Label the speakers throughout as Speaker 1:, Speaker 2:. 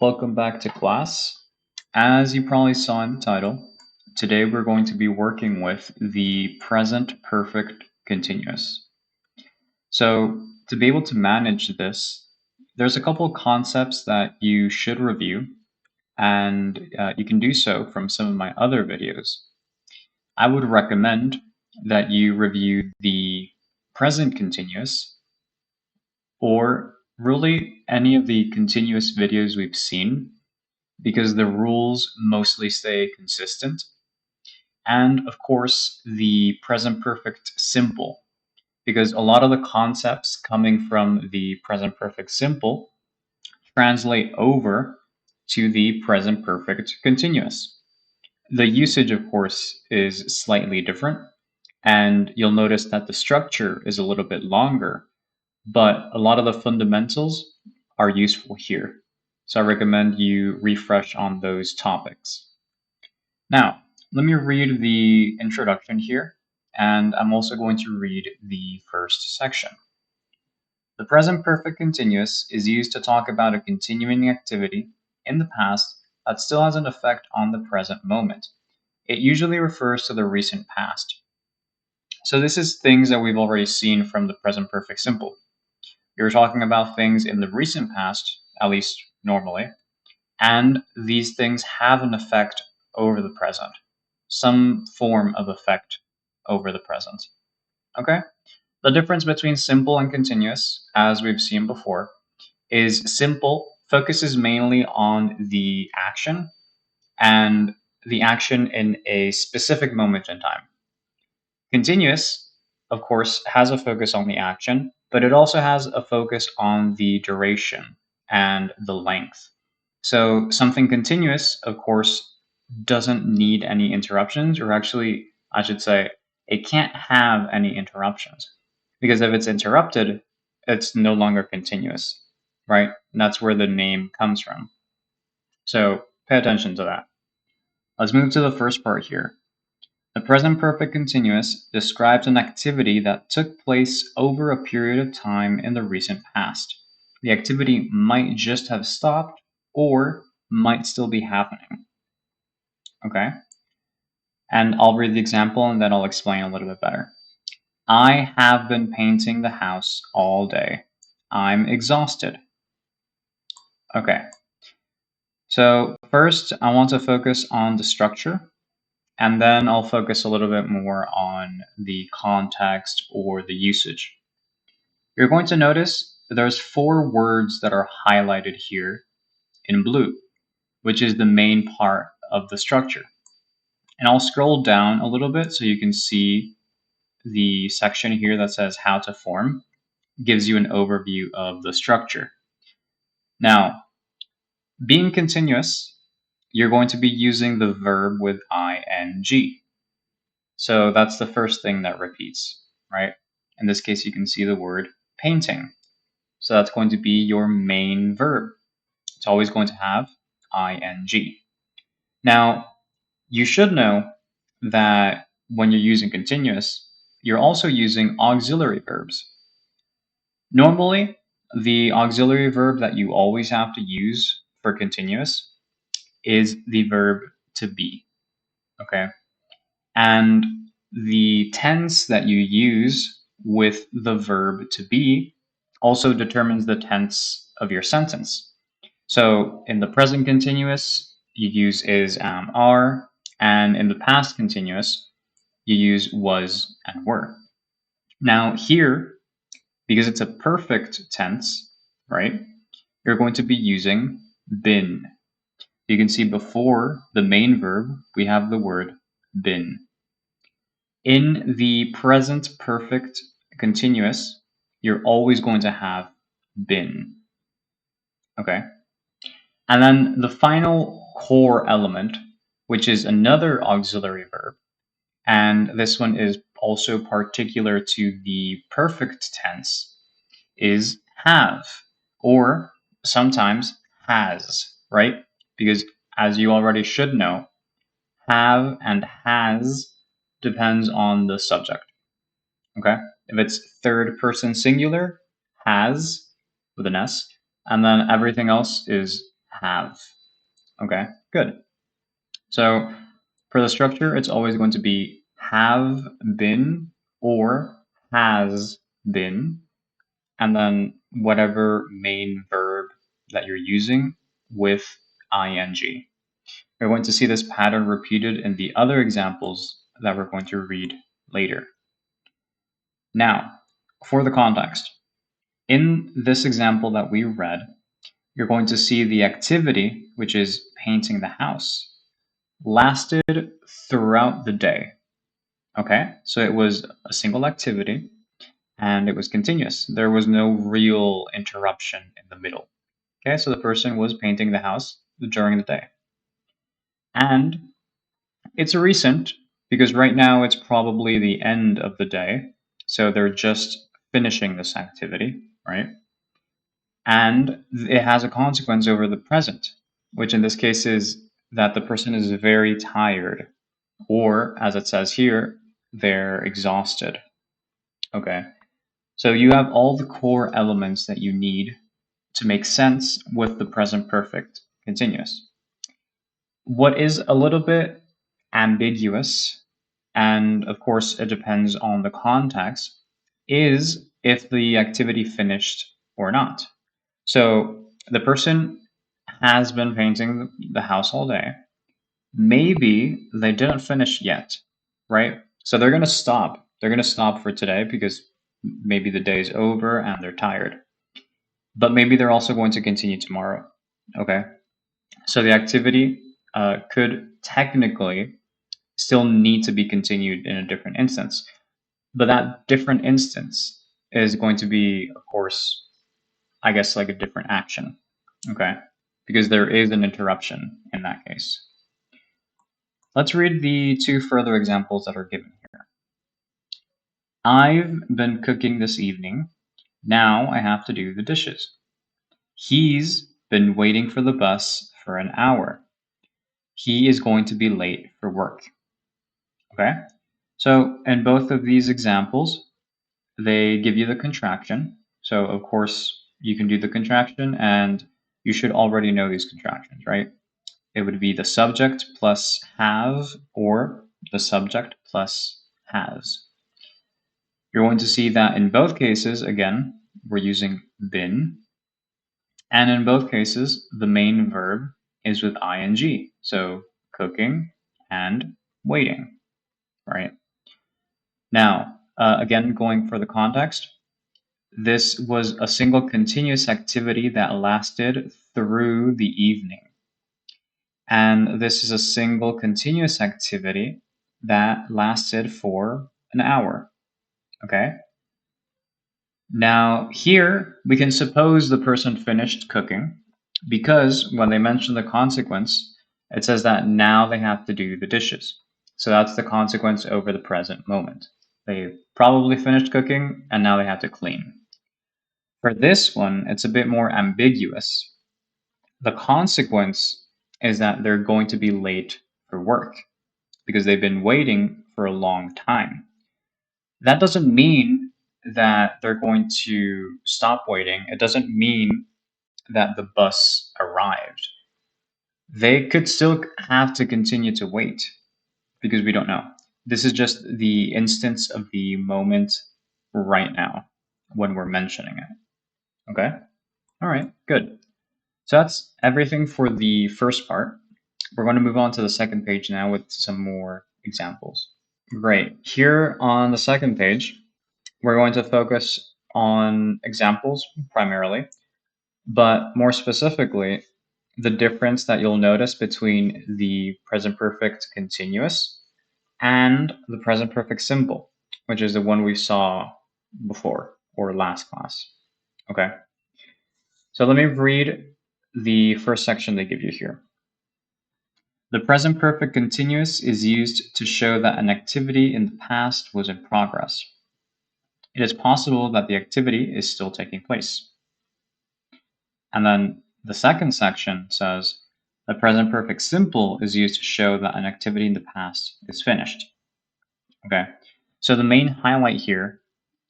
Speaker 1: Welcome back to class. As you probably saw in the title, today we're going to be working with the present perfect continuous. So to be able to manage this, there's a couple of concepts that you should review, and you can do so from some of my other videos. I would recommend that you review the present continuous or really any of the continuous videos we've seen because the rules mostly stay consistent. And of course, the present perfect simple, because a lot of the concepts coming from the present perfect simple translate over to the present perfect continuous. The usage, of course, is slightly different, and you'll notice that the structure is a little bit longer, but a lot of the fundamentals are useful here. So I recommend you refresh on those topics. Now, let me read the introduction here, and I'm also going to read the first section. The present perfect continuous is used to talk about a continuing activity in the past that still has an effect on the present moment. It usually refers to the recent past. So this is things that we've already seen from the present perfect simple. You're talking about things in the recent past, at least normally, and these things have an effect over the present, some form of effect over the present. Okay? The difference between simple and continuous, as we've seen before, is simple focuses mainly on the action and the action in a specific moment in time. Continuous, of course, has a focus on the action, but it also has a focus on the duration and the length. So something continuous, of course, doesn't need any interruptions, or actually, I should say, it can't have any interruptions. Because if it's interrupted, it's no longer continuous, right? And that's where the name comes from. So pay attention to that. Let's move to the first part here. The present perfect continuous describes an activity that took place over a period of time in the recent past. The activity might just have stopped or might still be happening. Okay? And I'll read the example and then I'll explain a little bit better. I have been painting the house all day. I'm exhausted. Okay. So first, I want to focus on the structure, and then I'll focus a little bit more on the context or the usage. You're going to notice there's 4 words that are highlighted here in blue, which is the main part of the structure. And I'll scroll down a little bit so you can see the section here that says how to form, gives you an overview of the structure. Now, being continuous, you're going to be using the verb with ing. So that's the first thing that repeats, right? In this case, you can see the word painting. So that's going to be your main verb. It's always going to have ing. Now, you should know that when you're using continuous, you're also using auxiliary verbs. Normally, the auxiliary verb that you always have to use for continuous is the verb to be, okay? And the tense that you use with the verb to be also determines the tense of your sentence. So in the present continuous, you use is, am, are, and in the past continuous, you use was and were. Now here, because it's a perfect tense, right, you're going to be using been. You can see before the main verb, we have the word been. In the present perfect continuous, you're always going to have been. Okay? And then the final core element, which is another auxiliary verb, and this one is also particular to the perfect tense, is have, or sometimes has, right? Because as you already should know, have and has depends on the subject. Okay? If it's third person singular, has with an S, and then everything else is have. Okay, good. So for the structure, it's always going to be have been or has been, and then whatever main verb that you're using with ing. We're going to see this pattern repeated in the other examples that we're going to read later. Now, for the context, in this example that we read, you're going to see the activity, which is painting the house, lasted throughout the day. Okay, so it was a single activity and it was continuous. There was no real interruption in the middle. Okay, so the person was painting the house during the day. And it's recent because right now it's probably the end of the day. So they're just finishing this activity, right? And it has a consequence over the present, which in this case is that the person is very tired, or as it says here, they're exhausted. Okay, so you have all the core elements that you need to make sense with the present perfect continuous. What is a little bit ambiguous, and of course it depends on the context, is if the activity finished or not. So the person has been painting the house all day. Maybe they didn't finish yet, right? So they're going to stop. They're going to stop for today because maybe the day's over and they're tired. But maybe they're also going to continue tomorrow. Okay. So the activity could technically still need to be continued in a different instance. But that different instance is going to be, of course, I guess like a different action. Okay. Because there is an interruption in that case. Let's read the two further examples that are given here. I've been cooking this evening. Now I have to do the dishes. He's been waiting for the bus for an hour. He is going to be late for work. Okay? So in both of these examples, they give you the contraction. So of course, you can do the contraction and you should already know these contractions, right? It would be the subject plus have or the subject plus has. You're going to see that in both cases, again, we're using been. And in both cases, the main verb is with ing. So cooking and waiting, right? Now, again, going for the context, this was a single continuous activity that lasted through the evening. And this is a single continuous activity that lasted for an hour. Okay? Now, here we can suppose the person finished cooking because when they mention the consequence, it says that now they have to do the dishes. So that's the consequence over the present moment. They probably finished cooking and now they have to clean. For this one, it's a bit more ambiguous. The consequence is that they're going to be late for work because they've been waiting for a long time. That doesn't mean that they're going to stop waiting. It doesn't mean that the bus arrived. They could still have to continue to wait because we don't know. This is just the instance of the moment right now when we're mentioning it. Okay? All right, good. So that's everything for the first part. We're going to move on to the second page now with some more examples. Great. Here on the second page, we're going to focus on examples primarily, but more specifically, the difference that you'll notice between the present perfect continuous and the present perfect simple, which is the one we saw before or last class. Okay. So let me read the first section they give you here. The present perfect continuous is used to show that an activity in the past was in progress. It is possible that the activity is still taking place. And then the second section says the present perfect simple is used to show that an activity in the past is finished. Okay, so the main highlight here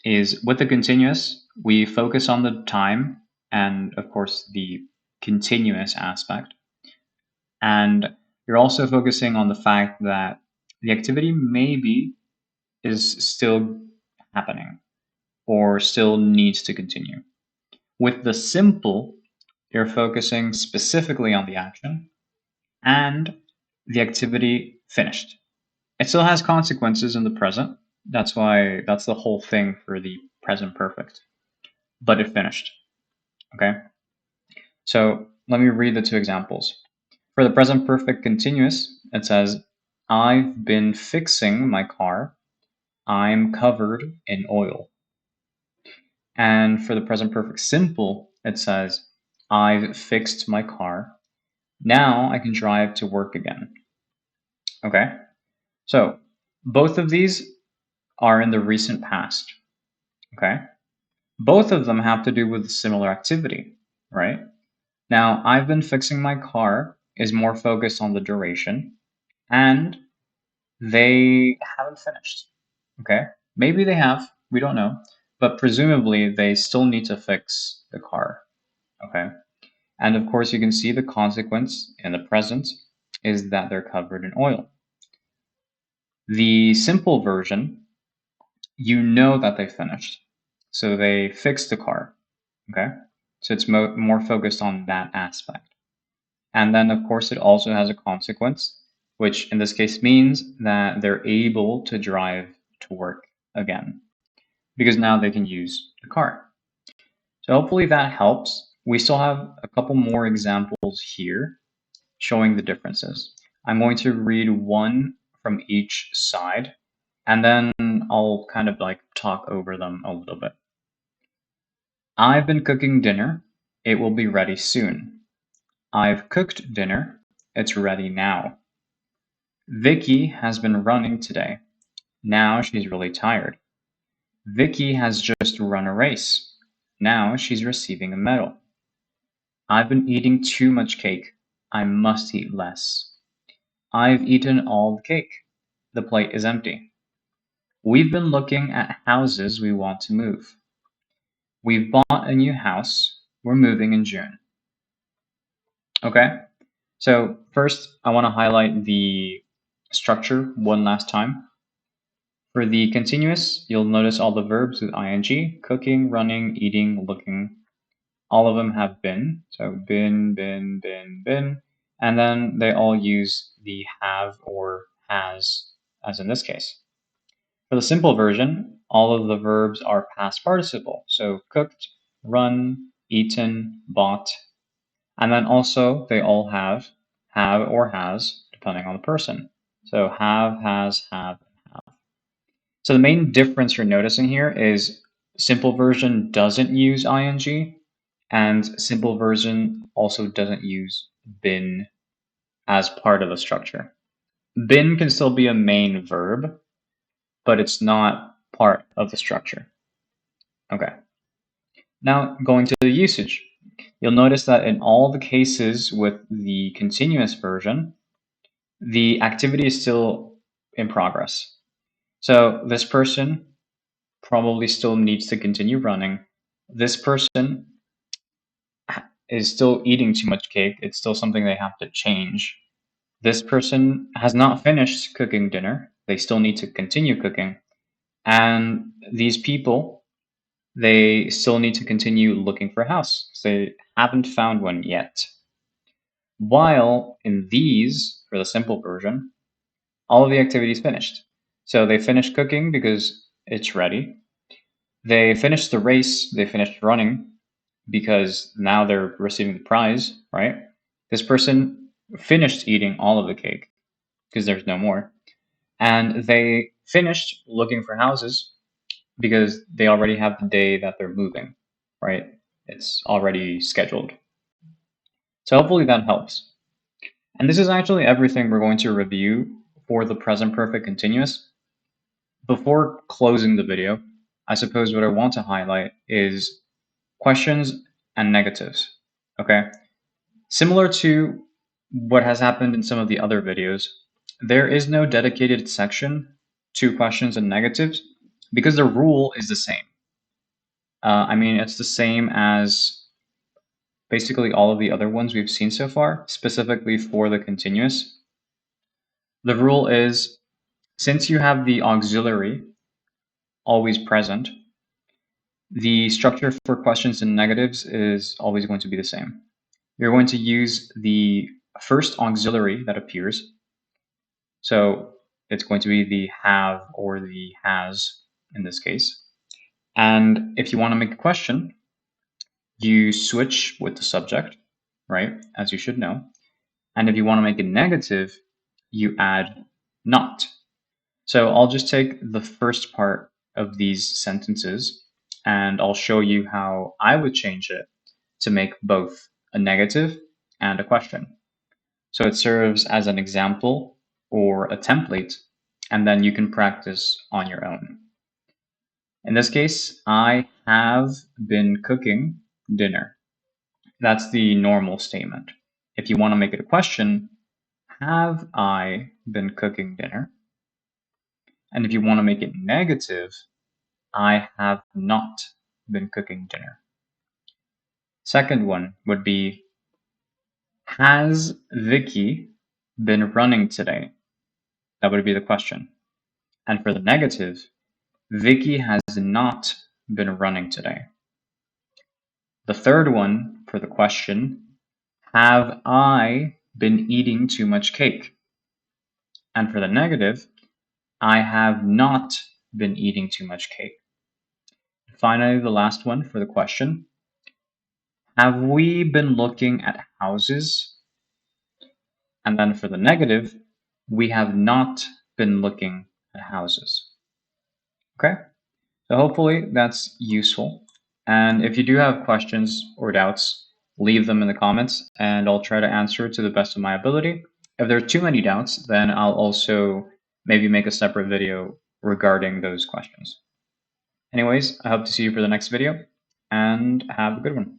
Speaker 1: is with the continuous, we focus on the time and of course the continuous aspect. And you're also focusing on the fact that the activity maybe is still happening or still needs to continue. With the simple, you're focusing specifically on the action and the activity finished. It still has consequences in the present. That's the whole thing for the present perfect. But it finished. Okay? So let me read the two examples. For the present perfect continuous, it says, I've been fixing my car. I'm covered in oil. And for the present perfect simple, it says, I've fixed my car. Now I can drive to work again. Okay? So both of these are in the recent past. Okay? Both of them have to do with a similar activity, right? Now, I've been fixing my car is more focused on the duration, and they haven't finished. Okay? Maybe they have, we don't know, but presumably they still need to fix the car. Okay? And of course, you can see the consequence in the present is that they're covered in oil. The simple version, you know that they finished. So they fixed the car. Okay? So it's more focused on that aspect. And then, of course, it also has a consequence, which in this case means that they're able to drive to work again because now they can use the car. So hopefully that helps. We still have a couple more examples here showing the differences. I'm going to read one from each side, and then I'll kind of like talk over them a little bit. I've been cooking dinner. It will be ready soon. I've cooked dinner. It's ready now. Vicky has been running today. Now she's really tired. Vicky has just run a race. Now she's receiving a medal. I've been eating too much cake. I must eat less. I've eaten all the cake. The plate is empty. We've been looking at houses we want to move. We've bought a new house. We're moving in June. Okay, so first I want to highlight the structure one last time. For the continuous, you'll notice all the verbs with ing, cooking, running, eating, looking. All of them have been, so been, and then they all use the have or has, as in this case. For the simple version, all of the verbs are past participle, so cooked, run, eaten, bought, and then also they all have or has, depending on the person. So have, has, have. So the main difference you're noticing here is simple version doesn't use ing, and simple version also doesn't use been as part of the structure. Been can still be a main verb, but it's not part of the structure. Okay. Now going to the usage. You'll notice that in all the cases with the continuous version, the activity is still in progress. So this person probably still needs to continue running. This person is still eating too much cake. It's still something they have to change. This person has not finished cooking dinner. They still need to continue cooking. And these people, they still need to continue looking for a house. They haven't found one yet. While in these, for the simple version, all of the activity is finished. So they finished cooking because it's ready. They finished the race, they finished running because now they're receiving the prize, right? This person finished eating all of the cake because there's no more. And they finished looking for houses because they already have the day that they're moving, right? It's already scheduled. So hopefully that helps. And this is actually everything we're going to review for the present perfect continuous. Before closing the video, I suppose what I want to highlight is questions and negatives. Okay, similar to what has happened in some of the other videos, there is no dedicated section to questions and negatives because the rule is the same. I mean, it's the same as basically all of the other ones we've seen so far, specifically for the continuous. The rule is, since you have the auxiliary always present, the structure for questions and negatives is always going to be the same. You're going to use the first auxiliary that appears. So it's going to be the have or the has in this case. And if you want to make a question, you switch with the subject, right? As you should know. And if you want to make it negative, you add not. So I'll just take the first part of these sentences and I'll show you how I would change it to make both a negative and a question. So it serves as an example or a template, and then you can practice on your own. In this case, I have been cooking dinner. That's the normal statement. If you want to make it a question, have I been cooking dinner? And if you want to make it negative, I have not been cooking dinner. Second one would be, has Vicky been running today? That would be the question. And for the negative, Vicky has not been running today. The third one for the question, have I been eating too much cake? And for the negative, I have not been eating too much cake. Finally, the last one for the question, have we been looking at houses? And then for the negative, we have not been looking at houses. Okay, so hopefully that's useful. And if you do have questions or doubts, leave them in the comments and I'll try to answer to the best of my ability. If there are too many doubts, then I'll also maybe make a separate video regarding those questions. Anyways, I hope to see you for the next video and have a good one.